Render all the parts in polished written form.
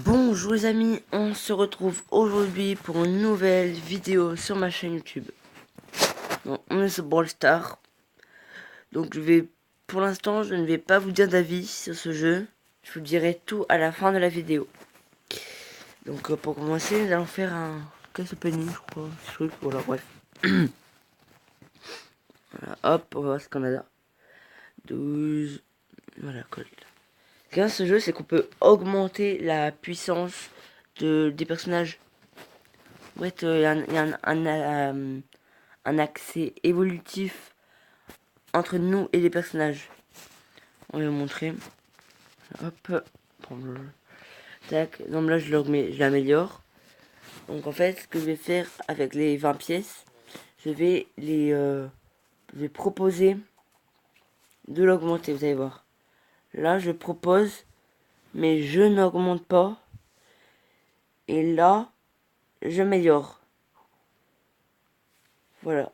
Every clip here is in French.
Bonjour les amis, on se retrouve aujourd'hui pour une nouvelle vidéo sur ma chaîne YouTube. Donc, on est sur Brawl Stars. Donc pour l'instant, je ne vais pas vous dire d'avis sur ce jeu. Je vous dirai tout à la fin de la vidéo. Donc pour commencer, nous allons faire un casse opening, je crois. Truc, voilà, bref. Voilà, hop, on va voir ce qu'on a là. 12. Voilà, Colt. Ce qu'il y a dans ce jeu, c'est qu'on peut augmenter la puissance des personnages. En fait, il y a un accès évolutif entre nous et les personnages. On va le montrer. Hop. Tac. Donc là, je l'améliore. Donc en fait, ce que je vais faire avec les 20 pièces, je vais je vais proposer de l'augmenter. Vous allez voir. Là, je propose, mais je n'augmente pas. Et là, j'améliore. Voilà.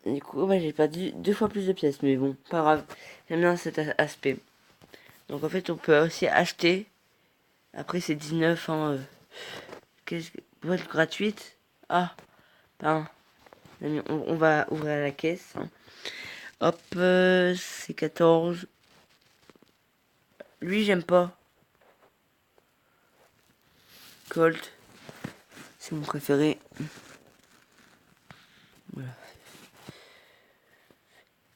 Du coup, bah, j'ai perdu 2 fois plus de pièces, mais bon, pas grave. J'aime bien cet aspect. Donc en fait, on peut aussi acheter. Après, c'est 19, hein. Qu'est-ce que... Boîte gratuite. Ah, pardon. On va ouvrir la caisse, hein. Hop, c'est 14. Lui, j'aime pas. Colt. C'est mon préféré. Voilà.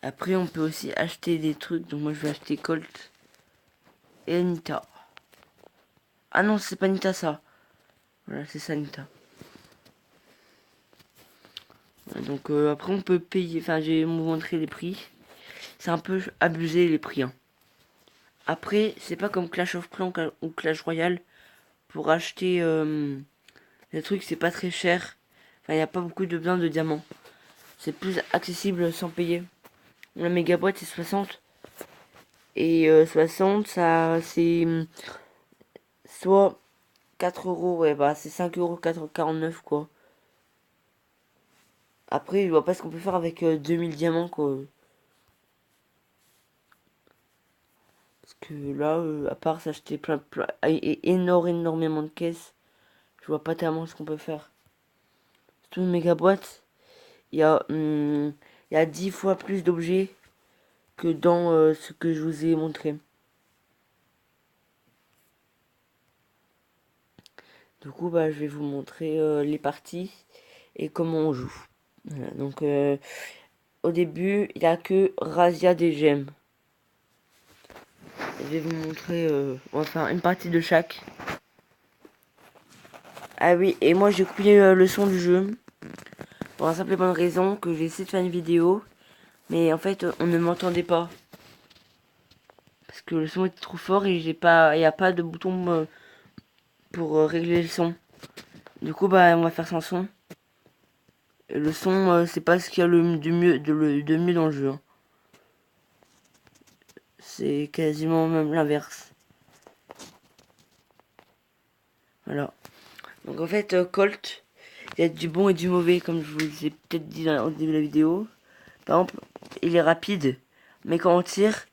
Après, on peut aussi acheter des trucs. Donc moi, je vais acheter Colt et Anita. Ah non, c'est pas Anita, ça. Voilà, c'est ça, Anita. Donc après, on peut payer. Enfin, j'ai montré les prix. C'est un peu abusé, les prix, hein. Après, c'est pas comme Clash of Clans ou Clash Royale. Pour acheter des trucs, c'est pas très cher. Enfin, il n'y a pas beaucoup de besoin de diamants. C'est plus accessible sans payer. La méga boîte, c'est 60. Et 60, ça, c'est soit 4 euros. Ouais, bah, c'est 5 euros 49, quoi. Après, je vois pas ce qu'on peut faire avec 2000 diamants, quoi. Parce que là, à part s'acheter plein et énormément de caisses, je vois pas tellement ce qu'on peut faire. C'est une méga boîte. Il y a 10 fois plus d'objets que dans ce que je vous ai montré. Du coup, bah, je vais vous montrer les parties et comment on joue. Voilà, donc, au début, il n'y a que Razia des gemmes. Je vais vous montrer, on va faire une partie de chaque. Ah oui, et moi j'ai coupé le son du jeu. Pour la simple et bonne raison que j'ai essayé de faire une vidéo. Mais en fait, on ne m'entendait pas. Parce que le son était trop fort et j'ai pas, il n'y a pas de bouton pour régler le son. Du coup, bah, on va faire sans son. Et le son, c'est pas ce qu'il y a de mieux dans le jeu, hein. C'est quasiment même l'inverse. Voilà. Donc en fait, Colt, il y a du bon et du mauvais, comme je vous ai peut-être dit au début de la vidéo. Par exemple, il est rapide, mais quand on tire,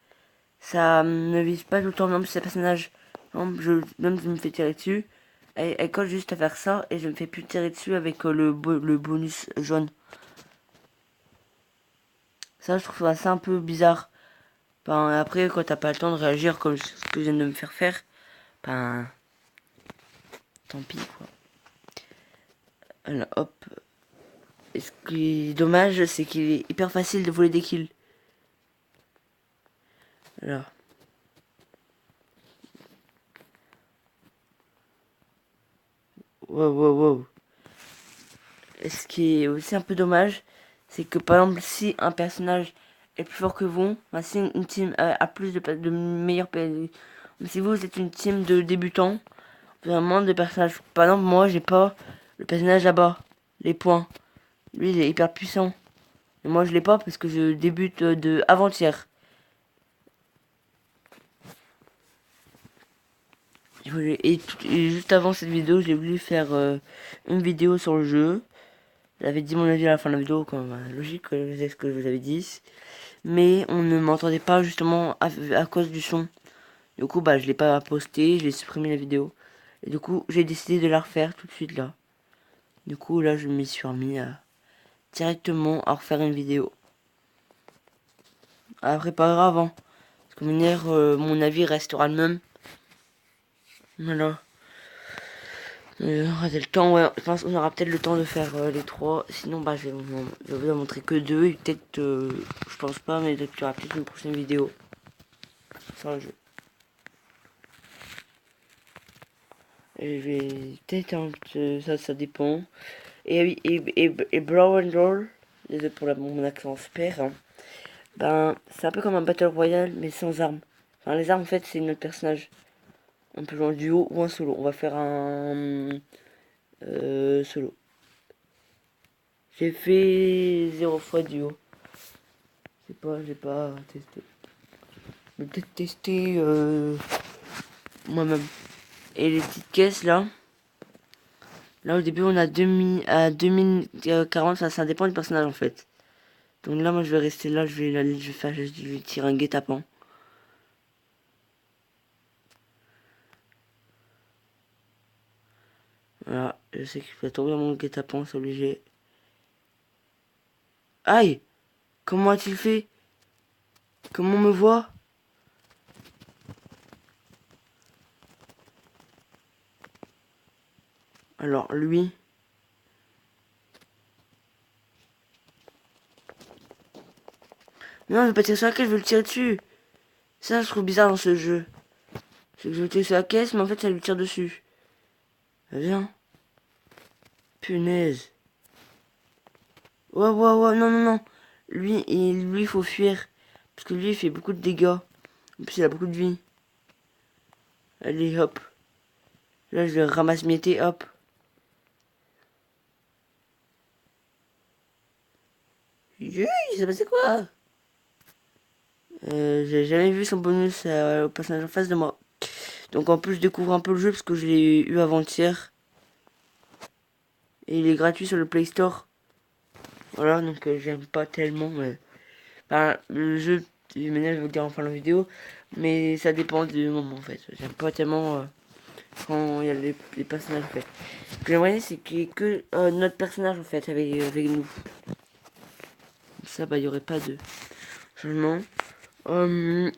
ça ne vise pas tout le temps, même si c'est un personnage. Par exemple, même je me fais tirer dessus, elle colle juste à faire ça, et je me fais plus tirer dessus avec le bonus jaune. Ça, je trouve ça un peu bizarre. Ben, après, quand t'as pas le temps de réagir comme ce que je viens de me faire faire, ben, tant pis, quoi. Alors, hop. Et ce qui est dommage, c'est qu'il est hyper facile de voler des kills. Alors. Wow, wow, wow. Et ce qui est aussi un peu dommage, c'est que par exemple, si un personnage est plus fort que vous, ben, si une team a plus de meilleurs PNJ, si vous êtes une team de débutants, vous avez moins de personnages. Par exemple, moi, j'ai pas le personnage là-bas, les points. Lui, il est hyper puissant. Et moi, je l'ai pas parce que je débute de avant-hier. Et juste avant cette vidéo, j'ai voulu faire une vidéo sur le jeu. J'avais dit mon avis à la fin de la vidéo, comme logique, c'est ce que je vous avais dit. Mais on ne m'entendait pas justement à cause du son. Du coup, bah, je l'ai pas posté, j'ai supprimé la vidéo. Et du coup, j'ai décidé de la refaire tout de suite là. Du coup, là, je m'y suis remis directement à refaire une vidéo. Après, pas grave, hein. Parce que mon avis restera le même. Voilà. On aura le temps, ouais. Je pense qu'on aura peut-être le temps de faire les trois. Sinon, bah, je vais vous en montrer que deux. Et peut-être, je pense pas, mais peut-être qu'il y aura peut-être une prochaine vidéo sur le jeu. Et je vais peut-être, ça dépend. Et oui, et Brawl and Roll, désolé pour mon accent super, hein. Ben, c'est un peu comme un Battle Royale, mais sans armes. Enfin, les armes, en fait, c'est notre personnage. On peut jouer en duo ou en solo. On va faire un solo. J'ai fait 0 fois duo. J'ai pas testé. Je vais peut-être tester moi-même. Et les petites caisses là. Là au début on a 2040, ça dépend du personnage en fait. Donc là moi je vais rester là, je vais tirer un guet-apens. Voilà, je sais qu'il faut tomber dans mon guet-apens, c'est obligé. Aïe! Comment a-t-il fait? Comment on me voit? Alors lui. Non, je vais pas tirer sur la caisse, je veux le tirer dessus. Ça, je trouve bizarre dans ce jeu. C'est que je veux tirer sur la caisse, mais en fait, ça lui tire dessus. Viens. Punaise. Ouais, ouais, ouais, non, non, non. Lui, il faut fuir. Parce que lui, il fait beaucoup de dégâts. En plus, il a beaucoup de vie. Allez, hop. Là, je le ramasse mietté, hop. Yeah, il s'est passé quoi? J'ai jamais vu son bonus au personnage en face de moi. Donc en plus, je découvre un peu le jeu parce que je l'ai eu avant-hier. Et il est gratuit sur le Play Store. Voilà, donc j'aime pas tellement. Enfin, le jeu, maintenant je vais vous le dire en fin de la vidéo. Mais ça dépend du moment en fait. J'aime pas tellement quand il y a les personnages en fait. Ce que j'aimerais c'est qu'il y ait que notre personnage en fait avec nous. Comme ça, bah il y aurait pas de changement. Je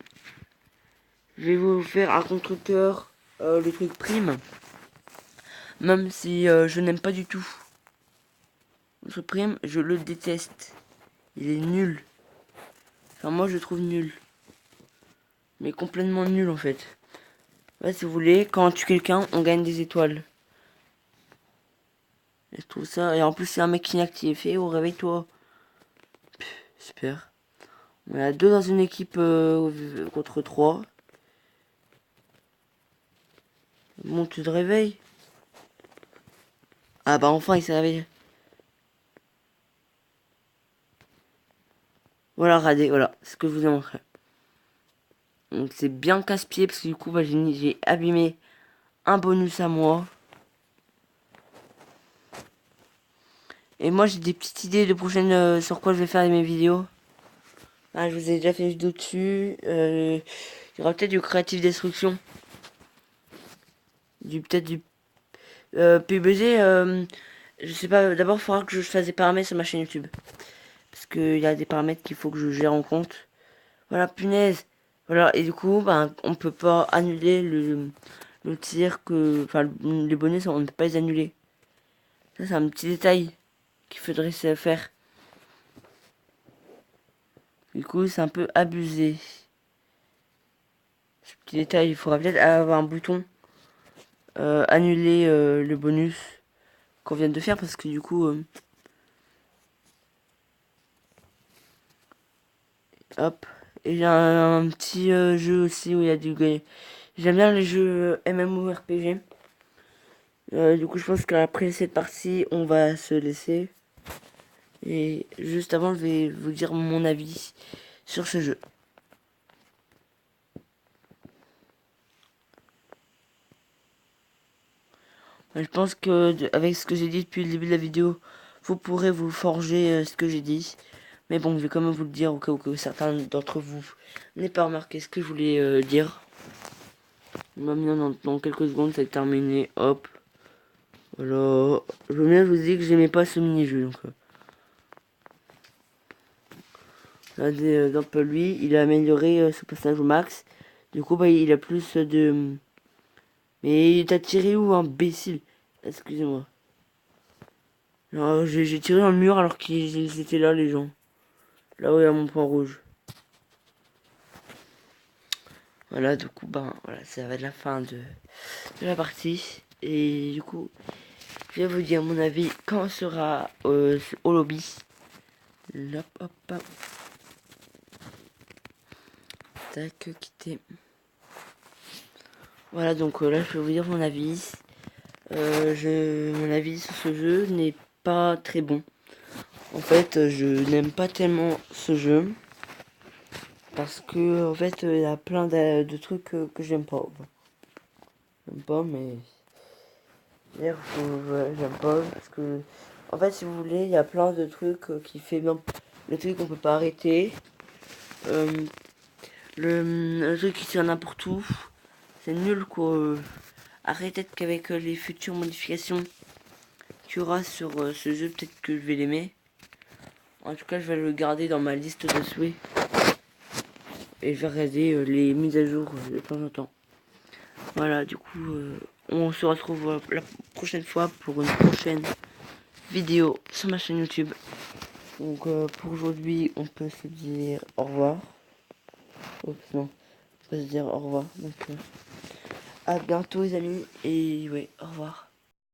vais vous faire un contre-cœur le truc prime. Même si je n'aime pas du tout. Le truc prime, je le déteste. Il est nul. Enfin, moi je le trouve nul. Mais complètement nul en fait. Ouais, si vous voulez, quand on tue quelqu'un, on gagne des étoiles. Et je trouve ça. Et en plus, c'est un mec inactif. Oh, réveille-toi. Super. On est à deux dans une équipe contre 3. Bon, tu te réveilles. Ah bah enfin, il s'est réveillé. Voilà, radé, voilà. C'est ce que je vous ai montré. Donc c'est bien casse-pied parce que du coup, bah, j'ai abîmé un bonus à moi. Et moi, j'ai des petites idées de prochaines sur quoi je vais faire mes vidéos. Ah, je vous ai déjà fait une vidéo dessus. Il y aura peut-être du Creative Destruction. Peut-être du PUBG. Je sais pas. D'abord, il faudra que je fasse des paramètres sur ma chaîne YouTube. Parce qu'il y a des paramètres qu'il faut que je gère en compte. Voilà, punaise. Voilà, et du coup, ben, on peut pas annuler le tir que. Enfin, les bonus, on ne peut pas les annuler. Ça, c'est un petit détail qu'il faudrait se faire. Du coup, c'est un peu abusé. Ce petit détail, il faudra peut-être avoir un bouton annuler le bonus qu'on vient de faire parce que du coup. Hop. Et j'ai un petit jeu aussi où il y a du gain. J'aime bien les jeux MMORPG. Du coup, je pense qu'après cette partie, on va se laisser. Et juste avant, je vais vous dire mon avis sur ce jeu. Je pense que avec ce que j'ai dit depuis le début de la vidéo, vous pourrez vous forger ce que j'ai dit. Mais bon, je vais quand même vous le dire au cas où que certains d'entre vous n'aient pas remarqué ce que je voulais dire. Maintenant, dans quelques secondes, c'est terminé. Hop. Voilà. Je vous dis que j'aimais pas ce mini-jeu. Donc, donc lui, il a amélioré ce personnage au max. Du coup, bah, il a plus de... Mais t'as tiré où, imbécile? Excusez-moi. J'ai tiré dans le mur alors qu'ils étaient là, les gens. Là où il y a mon point rouge. Voilà, du coup, ben, voilà, ça va être la fin de la partie. Et du coup, je vais vous dire mon avis quand on sera au lobby. Hop, hop, hop. Tac, quitter. Voilà, donc là, je vais vous dire mon avis. Mon avis sur ce jeu n'est pas très bon. En fait, je n'aime pas tellement ce jeu. Parce que, en fait, il y a plein de trucs que j'aime pas. J'aime pas, mais... D'ailleurs, j'aime pas parce que... En fait, si vous voulez, il y a plein de trucs qui fait bien... Le truc qu'on peut pas arrêter. Euh, le truc qui tire n'importe où. C'est nul, quoi. Arrêtez qu'avec les futures modifications qu'il y aura sur ce jeu, peut-être que je vais l'aimer. En tout cas, je vais le garder dans ma liste de souhaits. Et je vais regarder les mises à jour de temps en temps. Voilà, du coup, on se retrouve la prochaine fois pour une prochaine vidéo sur ma chaîne YouTube. Donc, pour aujourd'hui, on peut se dire au revoir. Oups, non, on peut se dire au revoir. Donc, à bientôt, les amis. Et ouais, au revoir.